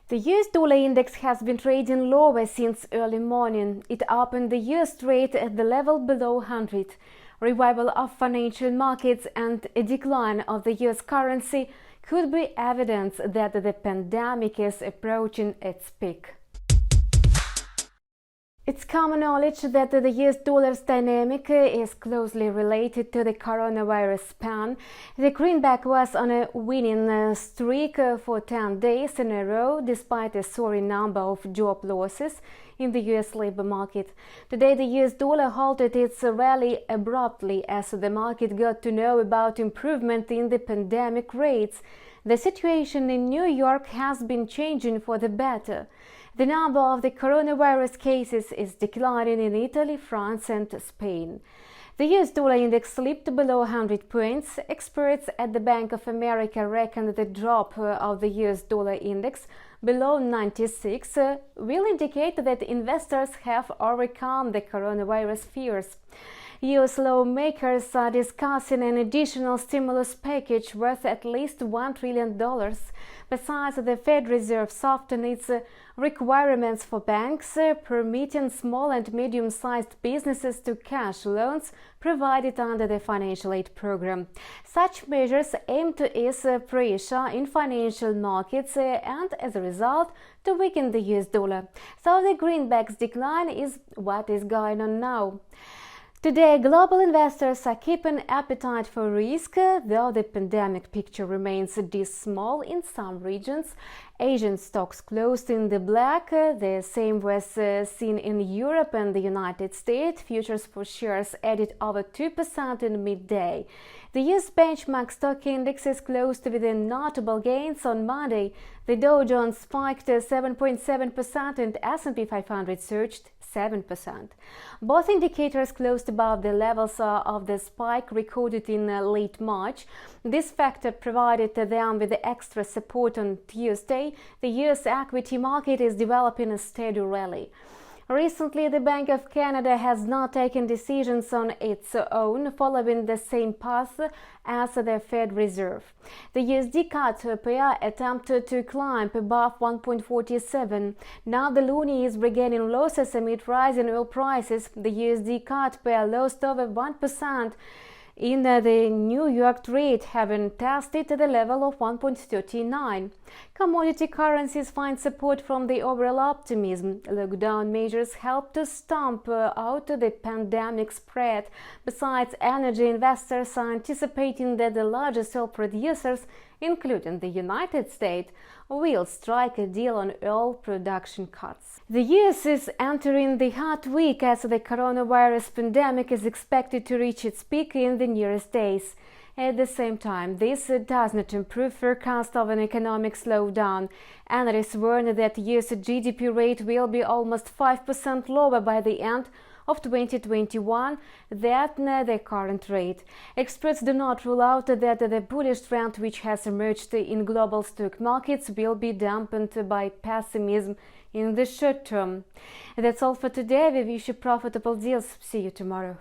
The US dollar index has been trading lower since early morning. It opened the US trade at the level below 100. Revival of financial markets and a decline of the US currency could be evidence that the pandemic is approaching its peak. It's common knowledge that the US dollar's dynamic is closely related to the coronavirus span. The greenback was on a winning streak for 10 days in a row, despite a soaring number of job losses in the US labor market. Today, the US dollar halted its rally abruptly as the market got to know about improvement in the pandemic rates. The situation in New York has been changing for the better. The number of the coronavirus cases is declining in Italy, France and Spain. The US dollar index slipped below 100 points. Experts at the Bank of America reckon the drop of the US dollar index below 96 will indicate that investors have overcome the coronavirus fears. US lawmakers are discussing an additional stimulus package worth at least $1 trillion. Besides, the Fed Reserve softened its requirements for banks, permitting small and medium-sized businesses to cash loans provided under the financial aid program. Such measures aim to ease pressure in financial markets and, as a result, to weaken the US dollar. So the greenback's decline is what is going on now. Today, global investors are keeping appetite for risk, though the pandemic picture remains dismal in some regions. Asian stocks closed in the black. The same was seen in Europe and the United States. Futures for shares added over 2% in midday. The US benchmark stock indexes closed with notable gains on Monday. The Dow Jones spiked 7.7% and S&P 500 surged 7%. Both indicators closed above the levels of the spike recorded in late March. This factor provided them with extra support on Tuesday. The US equity market is developing a steady rally. Recently, the Bank of Canada has not taken decisions on its own, following the same path as the Fed Reserve. The USD CAD pair attempted to climb above 1.47. Now the loonie is regaining losses amid rising oil prices. The USD CAD pair lost over 1% in the New York trade, having tested the level of 1.39. Commodity currencies find support from the overall optimism. Lockdown measures help to stamp out the pandemic spread. Besides, energy investors are anticipating that the largest oil producers, including the United States, will strike a deal on oil production cuts. The US is entering the hot week as the coronavirus pandemic is expected to reach its peak in the nearest days. At the same time, this does not improve forecast of an economic slowdown. Analysts warn that US GDP rate will be almost 5% lower by the end of 2021 than the current rate. Experts do not rule out that the bullish trend which has emerged in global stock markets will be dampened by pessimism in the short term. That's all for today. We wish you profitable deals. See you tomorrow.